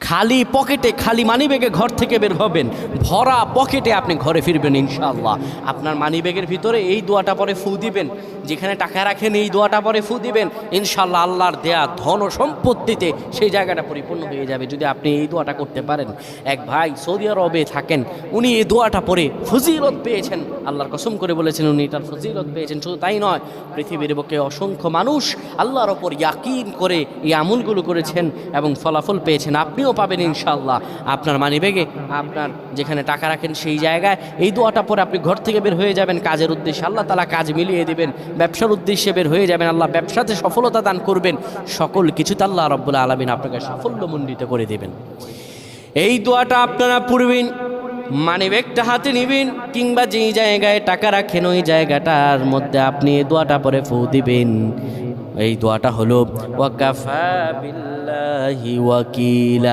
খালি পকেটে, খালি মানিব্যাগে ঘর থেকে বের হবেন, ভরা পকেটে আপনি ঘরে ফিরবেন ইনশাআল্লাহ। আপনার মানিব্যাগের ভিতরে এই দোয়াটা পরে ফু দিবেন, যেখানে টাকা রাখেন এই দোয়াটা পরে ফু দিবেন, ইনশাআল্লাহ আল্লাহর দেয়া ধন ও সম্পত্তিতে সেই জায়গাটা পরিপূর্ণ হয়ে যাবে যদি আপনি এই দোয়াটা করতে পারেন। এক ভাই সৌদি আরবে থাকেন, উনি এই দোয়াটা পরে ফজিলত পেয়েছেন, আল্লাহর কসম করে বলেছেন উনি এটার ফজিলত পেয়েছেন। শুধু তাই নয়, পৃথিবীর বুকে অসংখ্য মানুষ আল্লাহর ওপর ইয়াকিন করে এই আমলগুলো করেছেন এবং ফলাফল পেয়েছেন। আপনিও পাবেন ইনশাআল্লাহ। আপনার মানিব্যাগে, আপনার যেখানে টাকা রাখেন সেই জায়গায় এই দোয়াটা পরে আপনি ঘর থেকে বের হয়ে যাবেন কাজের উদ্দেশ্যে, আল্লাহ তাআলা কাজ মিলিয়ে দিবেন। ব্যবসার উদ্দেশ্যে বের হয়ে যাবেন, আল্লাহ ব্যবসাতে সফলতা দান করবেন। সকল কিছুতে আল্লাহ রাব্বুল আলামিন আপনাকে সাফল্যমণ্ডিত করে দেবেন। এই দোয়াটা আপনারা পড়বেন, মানিব্যাগটা হাতে নেবেন, কিংবা যেই জায়গায় টাকা রাখেন ওই জায়গাটার মধ্যে আপনি এই দোয়াটা পরে ফু দিবেন। এই দোয়াটা হলো ওয়াকাফা বিল্লাহি ওয়াকিলা।